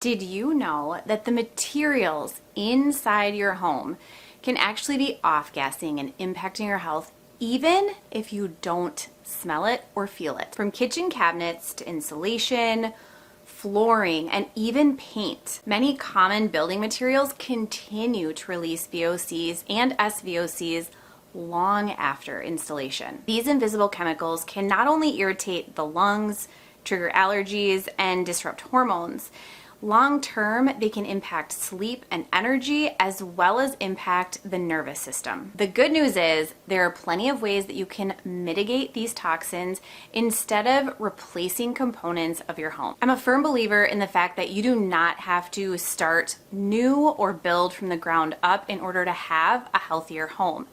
Did you know that the materials inside your home can actually be off-gassing and impacting your health even if you don't smell it or feel it? From kitchen cabinets to insulation, flooring, and even paint, many common building materials continue to release VOCs and SVOCs long after installation. These invisible chemicals can not only irritate the lungs, trigger allergies, and disrupt hormones. Long term, they can impact sleep and energy as well as impact the nervous system. The good news is there are plenty of ways that you can mitigate these toxins instead of replacing components of your home. I'm a firm believer in the fact that you do not have to start new or build from the ground up in order to have a healthier home.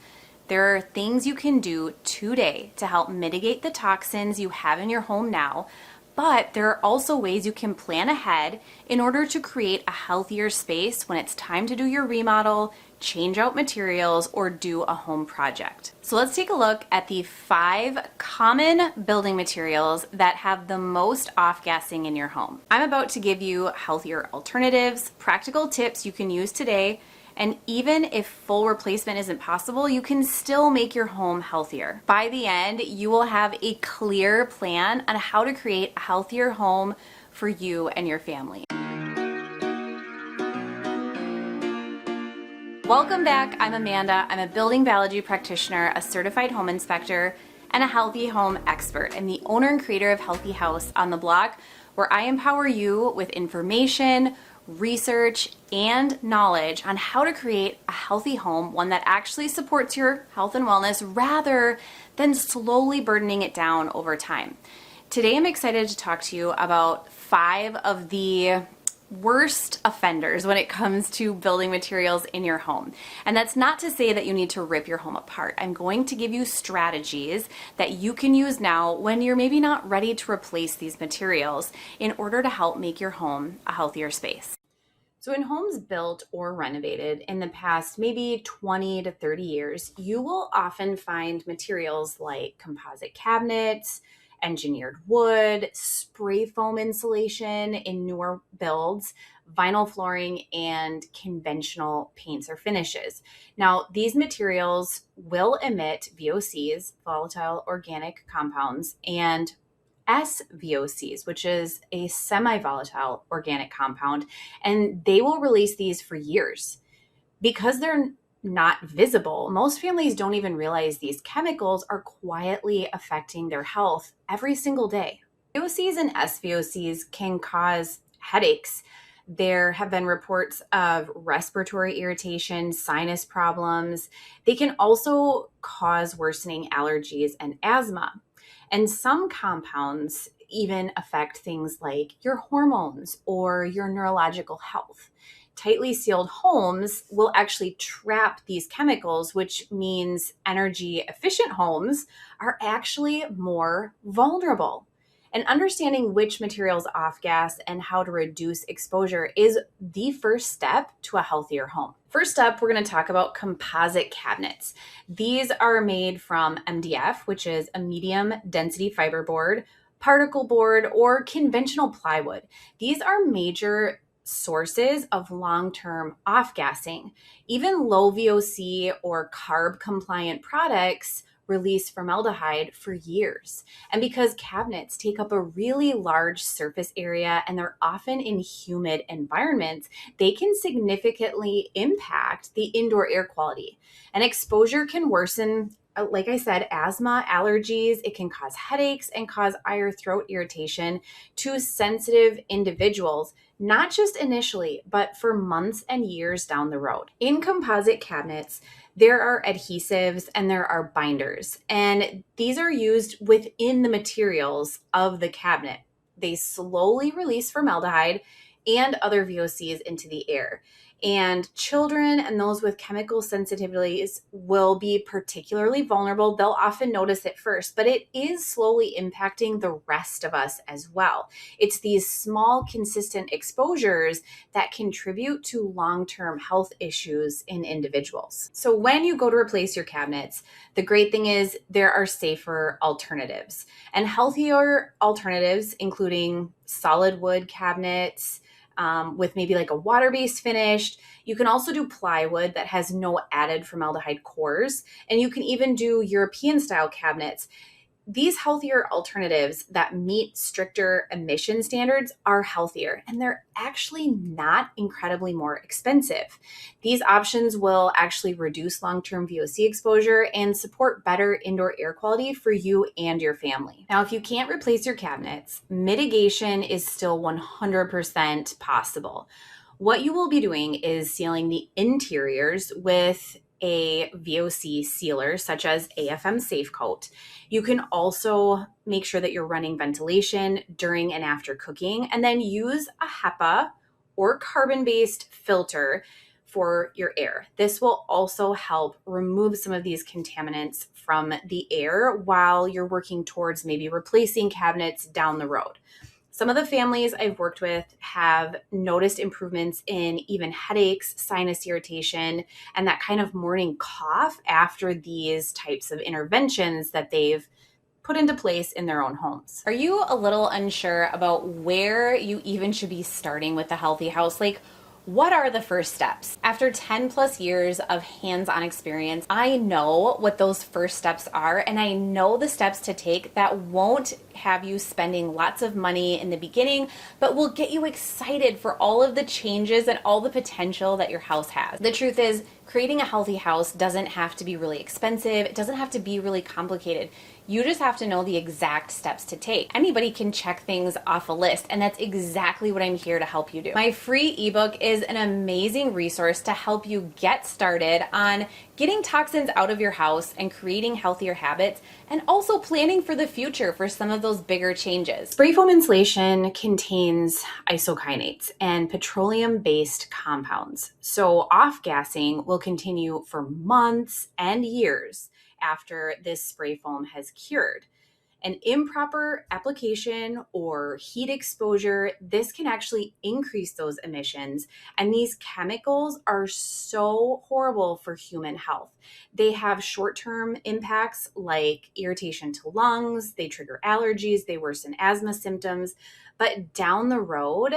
There are things you can do today to help mitigate the toxins you have in your home now. But there are also ways you can plan ahead in order to create a healthier space when it's time to do your remodel, change out materials, or do a home project. So let's take a look at the 5 common building materials that have the most off-gassing in your home. I'm about to give you healthier alternatives, practical tips you can use today, and even if full replacement isn't possible, you can still make your home healthier. By the end, you will have a clear plan on how to create a healthier home for you and your family. Welcome back. I'm Amanda. I'm a building biology practitioner, a certified home inspector, and a healthy home expert. I'm the owner and creator of Healthy House on the Block, where I empower you with information, research, and knowledge on how to create a healthy home, one that actually supports your health and wellness rather than slowly burdening it down over time. Today, I'm excited to talk to you about 5 of the worst offenders when it comes to building materials in your home. And that's not to say that you need to rip your home apart. I'm going to give you strategies that you can use now when you're maybe not ready to replace these materials in order to help make your home a healthier space. So in homes built or renovated in the past maybe 20 to 30 years, you will often find materials like composite cabinets, engineered wood, spray foam insulation in newer builds, vinyl flooring, and conventional paints or finishes. Now, these materials will emit VOCs, volatile organic compounds, and SVOCs, which is a semi-volatile organic compound, and they will release these for years. Because they're not visible, most families don't even realize these chemicals are quietly affecting their health every single day. VOCs and SVOCs can cause headaches. There have been reports of respiratory irritation, sinus problems. They can also cause worsening allergies and asthma. And some compounds even affect things like your hormones or your neurological health. Tightly sealed homes will actually trap these chemicals, which means energy efficient homes are actually more vulnerable. And understanding which materials off-gas and how to reduce exposure is the first step to a healthier home. First up, we're going to talk about composite cabinets. These are made from MDF, which is a medium density fiberboard, particle board, or conventional plywood. These are major sources of long-term off-gassing. Even low VOC or carb compliant products release formaldehyde for years. And because cabinets take up a really large surface area and they're often in humid environments, they can significantly impact the indoor air quality. And exposure can worsen, like I said, asthma, allergies. It can cause headaches and cause eye or throat irritation to sensitive individuals, not just initially, but for months and years down the road. In composite cabinets, there are adhesives and there are binders, and these are used within the materials of the cabinet. They slowly release formaldehyde and other VOCs into the air. And children and those with chemical sensitivities will be particularly vulnerable. They'll often notice it first, but it is slowly impacting the rest of us as well. It's these small, consistent exposures that contribute to long-term health issues in individuals. So when you go to replace your cabinets, the great thing is there are safer alternatives and healthier alternatives, including solid wood cabinets, with maybe like a water-based finish. You can also do plywood that has no added formaldehyde cores. And you can even do European style cabinets. These healthier alternatives that meet stricter emission standards are healthier, and they're actually not incredibly more expensive. These options will actually reduce long-term VOC exposure and support better indoor air quality for you and your family. Now, if you can't replace your cabinets, mitigation is still 100% possible. What you will be doing is sealing the interiors with a VOC sealer, such as AFM Safe Coat. You can also make sure that you're running ventilation during and after cooking, and then use a HEPA or carbon-based filter for your air. This will also help remove some of these contaminants from the air while you're working towards maybe replacing cabinets down the road. Some of the families I've worked with have noticed improvements in even headaches, sinus irritation, and that kind of morning cough after these types of interventions that they've put into place in their own homes. Are you a little unsure about where you even should be starting with a healthy house? Like, what are the first steps? After 10 plus years of hands-on experience, I know what those first steps are, and I know the steps to take that won't have you spending lots of money in the beginning, but will get you excited for all of the changes and all the potential that your house has. The truth is, creating a healthy house doesn't have to be really expensive. It doesn't have to be really complicated. You just have to know the exact steps to take. Anybody can check things off a list, and that's exactly what I'm here to help you do. My free ebook is an amazing resource to help you get started on getting toxins out of your house and creating healthier habits, and also planning for the future for some of those bigger changes. Spray foam insulation contains isokinates and petroleum-based compounds, so off-gassing will continue for months and years after this spray foam has cured. An improper application or heat exposure, this can actually increase those emissions. And these chemicals are so horrible for human health. They have short-term impacts like irritation to lungs, they trigger allergies, they worsen asthma symptoms. But down the road,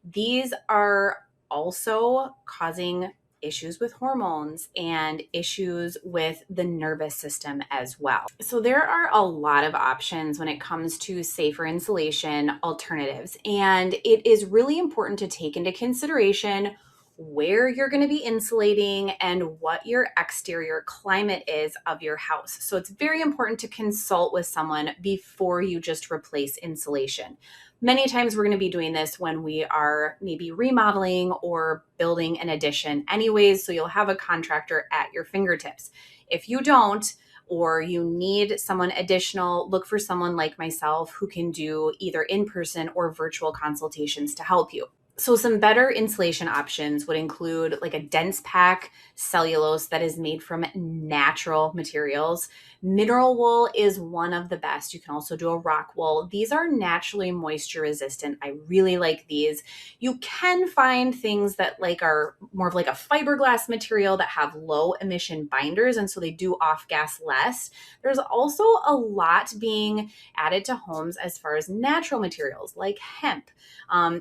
these are also causing issues with hormones and issues with the nervous system as well. So there are a lot of options when it comes to safer insulation alternatives, and it is really important to take into consideration where you're going to be insulating and what your exterior climate is of your house. So it's very important to consult with someone before you just replace insulation. Many times we're going to be doing this when we are maybe remodeling or building an addition anyways, so you'll have a contractor at your fingertips. If you don't, or you need someone additional, look for someone like myself who can do either in-person or virtual consultations to help you. So some better insulation options would include like a dense pack cellulose that is made from natural materials. Mineral wool is one of the best. You can also do a rock wool. These are naturally moisture resistant. I really like these. You can find things that like are more of like a fiberglass material that have low emission binders, and so they do off gas less. There's also a lot being added to homes as far as natural materials like hemp.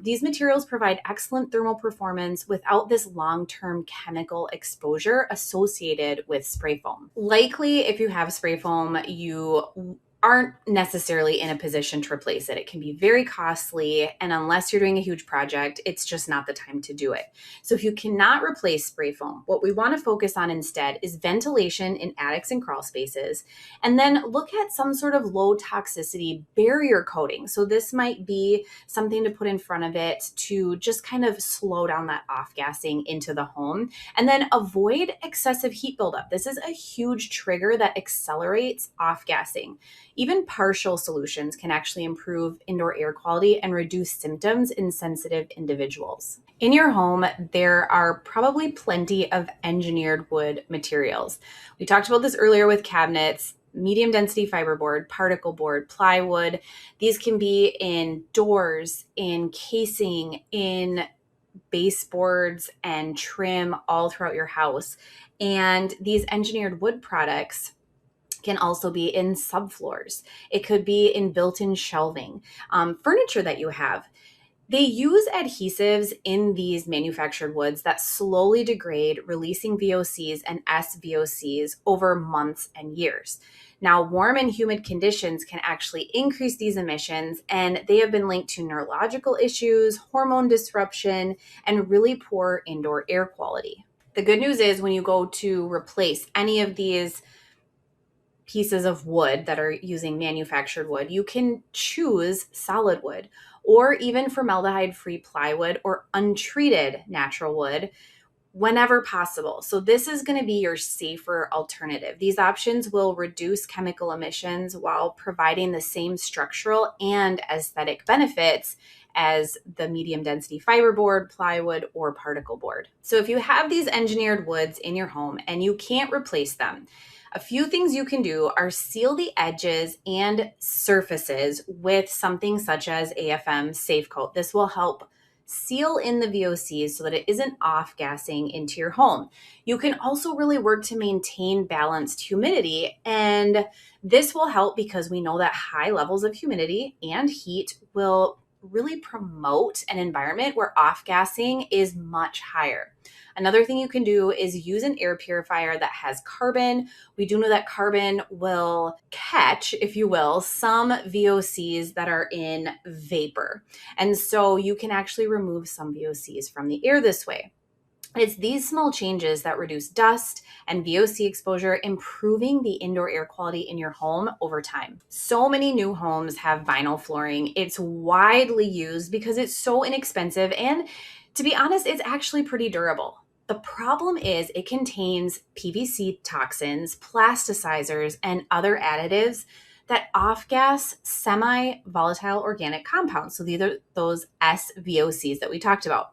These materials provide excellent thermal performance without this long-term chemical exposure associated with spray foam. Likely, if you have spray foam, you aren't necessarily in a position to replace it. It can be very costly, and unless you're doing a huge project, it's just not the time to do it. So if you cannot replace spray foam, what we want to focus on instead is ventilation in attics and crawl spaces, and then look at some sort of low toxicity barrier coating. So this might be something to put in front of it to just kind of slow down that off-gassing into the home, and then avoid excessive heat buildup. This is a huge trigger that accelerates off-gassing. Even partial solutions can actually improve indoor air quality and reduce symptoms in sensitive individuals. In your home, there are probably plenty of engineered wood materials. We talked about this earlier with cabinets, medium density fiberboard, particle board, plywood. These can be in doors, in casing, in baseboards and trim all throughout your house. And these engineered wood products can also be in subfloors. It could be in built-in shelving, furniture that you have. They use adhesives in these manufactured woods that slowly degrade, releasing VOCs and SVOCs over months and years. Now, warm and humid conditions can actually increase these emissions, and they have been linked to neurological issues, hormone disruption, and really poor indoor air quality. The good news is when you go to replace any of these pieces of wood that are using manufactured wood, you can choose solid wood or even formaldehyde-free plywood or untreated natural wood whenever possible. So this is going to be your safer alternative. These options will reduce chemical emissions while providing the same structural and aesthetic benefits as the medium density fiberboard, plywood, or particle board. So if you have these engineered woods in your home and you can't replace them, a few things you can do are seal the edges and surfaces with something such as AFM Safe Coat. This will help seal in the VOCs so that it isn't off-gassing into your home. You can also really work to maintain balanced humidity, and this will help because we know that high levels of humidity and heat will really promote an environment where off-gassing is much higher. Another thing you can do is use an air purifier that has carbon. We do know that carbon will catch, if you will, some VOCs that are in vapor. And so you can actually remove some VOCs from the air this way. It's these small changes that reduce dust and VOC exposure, improving the indoor air quality in your home over time. So many new homes have vinyl flooring. It's widely used because it's so inexpensive, and to be honest, it's actually pretty durable. The problem is it contains PVC toxins, plasticizers, and other additives that off-gas semi-volatile organic compounds. So these are those SVOCs that we talked about.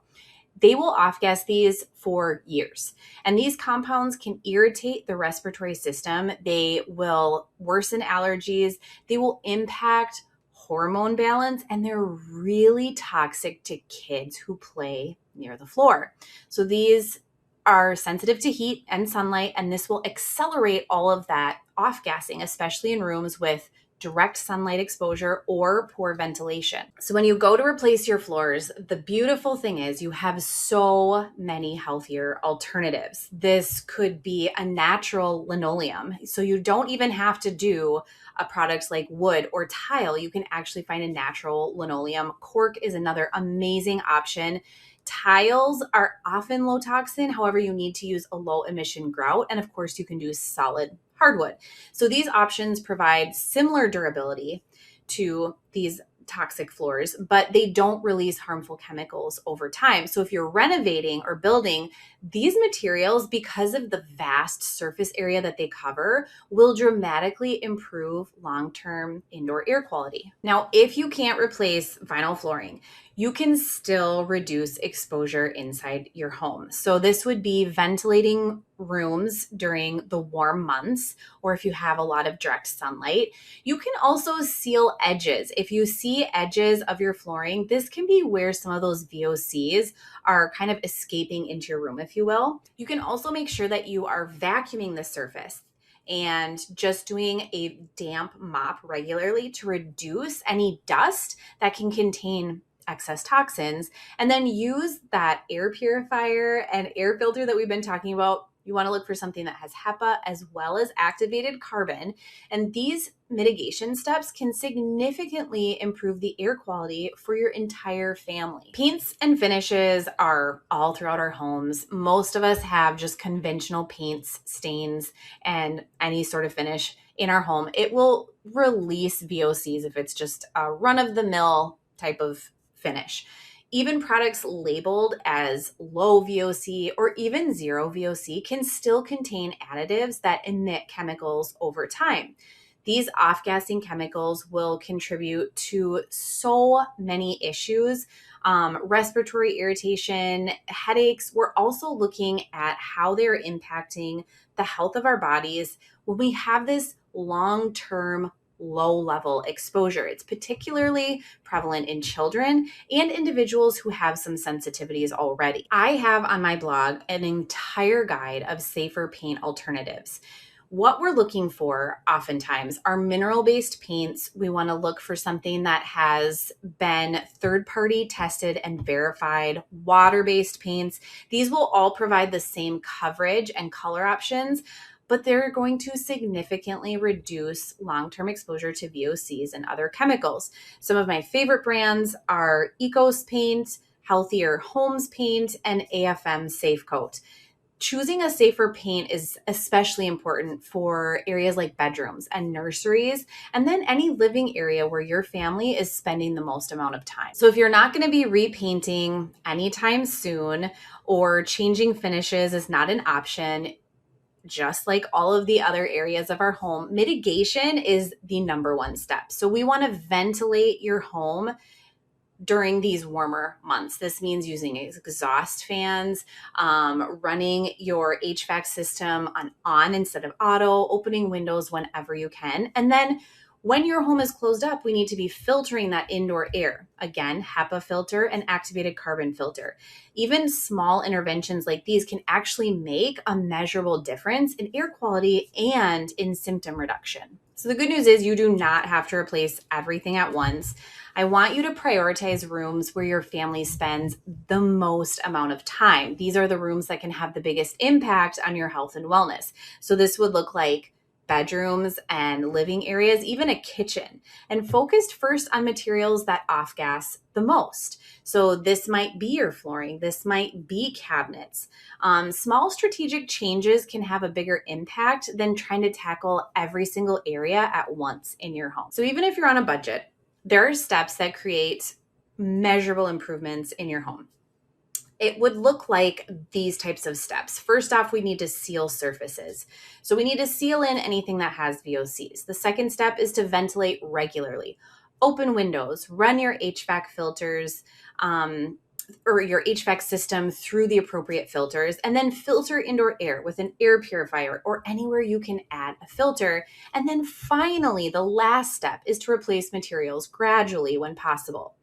They will off-gas these for years. And these compounds can irritate the respiratory system. They will worsen allergies. They will impact hormone balance, and they're really toxic to kids who play near the floor. So these are sensitive to heat and sunlight, and this will accelerate all of that off-gassing, especially in rooms with direct sunlight exposure or poor ventilation. So when you go to replace your floors, the beautiful thing is you have so many healthier alternatives. This could be a natural linoleum. So you don't even have to do a product like wood or tile. You can actually find a natural linoleum. Cork is another amazing option. Tiles are often low toxin. However, you need to use a low emission grout. And of course, you can do solid hardwood. So these options provide similar durability to these toxic floors, but they don't release harmful chemicals over time. So if you're renovating or building, these materials, because of the vast surface area that they cover, will dramatically improve long-term indoor air quality. Now, if you can't replace vinyl flooring, you can still reduce exposure inside your home. So this would be ventilating rooms during the warm months, or if you have a lot of direct sunlight. You can also seal edges. If you see edges of your flooring, this can be where some of those VOCs are kind of escaping into your room, if you will. You can also make sure that you are vacuuming the surface and just doing a damp mop regularly to reduce any dust that can contain excess toxins, and then use that air purifier and air filter that we've been talking about. You want to look for something that has HEPA as well as activated carbon. And these mitigation steps can significantly improve the air quality for your entire family. Paints and finishes are all throughout our homes. Most of us have just conventional paints, stains, and any sort of finish in our home. It will release VOCs if it's just a run-of-the-mill type of finish. Even products labeled as low VOC or even zero VOC can still contain additives that emit chemicals over time. These off-gassing chemicals will contribute to so many issues, respiratory irritation, headaches. We're also looking at how they're impacting the health of our bodies when we have this long-term low-level exposure. It's particularly prevalent in children and individuals who have some sensitivities already. I have on my blog an entire guide of safer paint alternatives. What we're looking for oftentimes are mineral-based paints. We want to look for something that has been third-party tested and verified. Water-based paints. These will all provide the same coverage and color options, but they're going to significantly reduce long-term exposure to VOCs and other chemicals. Some of my favorite brands are Ecos Paint, Healthier Homes Paint, and AFM Safe Coat. Choosing a safer paint is especially important for areas like bedrooms and nurseries, and then any living area where your family is spending the most amount of time. So if you're not going to be repainting anytime soon, or changing finishes is not an option, just like all of the other areas of our home, mitigation is the number one step. So we want to ventilate your home during these warmer months. This means using exhaust fans, running your HVAC system on instead of auto, opening windows whenever you can. And then when your home is closed up, we need to be filtering that indoor air. Again, HEPA filter and activated carbon filter. Even small interventions like these can actually make a measurable difference in air quality and in symptom reduction. So the good news is you do not have to replace everything at once. I want you to prioritize rooms where your family spends the most amount of time. These are the rooms that can have the biggest impact on your health and wellness. So this would look like bedrooms and living areas, even a kitchen, and focused first on materials that off-gas the most. So this might be your flooring, this might be cabinets. Small strategic changes can have a bigger impact than trying to tackle every single area at once in your home. So even if you're on a budget, there are steps that create measurable improvements in your home. It would look like these types of steps. First off, we need to seal surfaces. So we need to seal in anything that has VOCs. The second step is to ventilate regularly. Open windows, run your HVAC filters or your HVAC system through the appropriate filters, and then filter indoor air with an air purifier or anywhere you can add a filter. And then finally, the last step is to replace materials gradually when possible.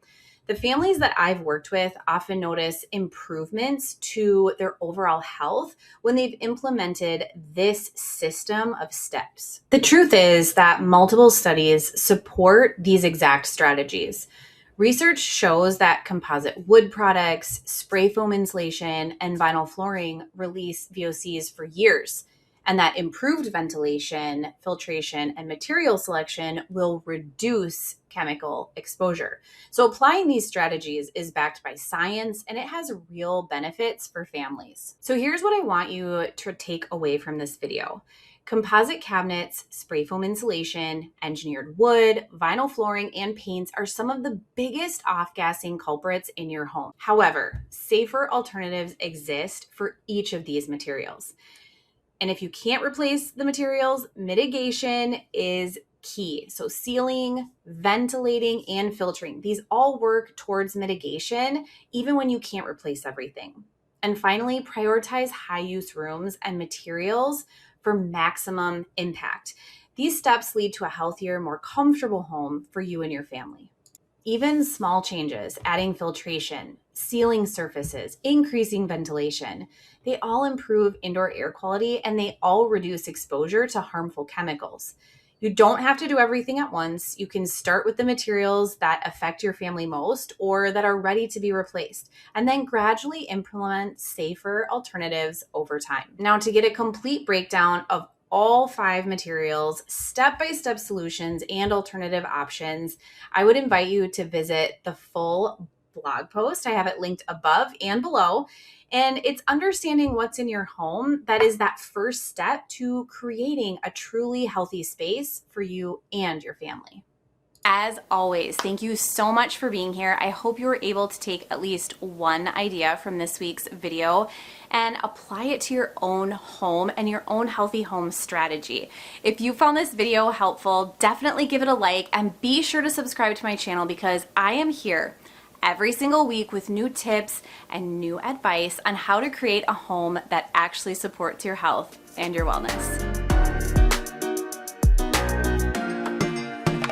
The families that I've worked with often notice improvements to their overall health when they've implemented this system of steps. The truth is that multiple studies support these exact strategies. Research shows that composite wood products, spray foam insulation, and vinyl flooring release VOCs for years, and that improved ventilation, filtration, and material selection will reduce chemical exposure. So applying these strategies is backed by science, and it has real benefits for families. So here's what I want you to take away from this video. Composite cabinets, spray foam insulation, engineered wood, vinyl flooring, and paints are some of the biggest off-gassing culprits in your home. However, safer alternatives exist for each of these materials. And if you can't replace the materials, mitigation is key. So sealing, ventilating, and filtering, these all work towards mitigation, even when you can't replace everything. And finally, prioritize high-use rooms and materials for maximum impact. These steps lead to a healthier, more comfortable home for you and your family. Even small changes, adding filtration, sealing surfaces, increasing ventilation, they all improve indoor air quality and they all reduce exposure to harmful chemicals. You don't have to do everything at once. You can start with the materials that affect your family most or that are ready to be replaced, and then gradually implement safer alternatives over time. Now, to get a complete breakdown of all 5 materials, step-by-step solutions, and alternative options, I would invite you to visit the full blog post. I have it linked above and below. And it's understanding what's in your home that is that first step to creating a truly healthy space for you and your family. As always, thank you so much for being here. I hope you were able to take at least one idea from this week's video and apply it to your own home and your own healthy home strategy. If you found this video helpful, definitely give it a like and be sure to subscribe to my channel because I am here every single week with new tips and new advice on how to create a home that actually supports your health and your wellness.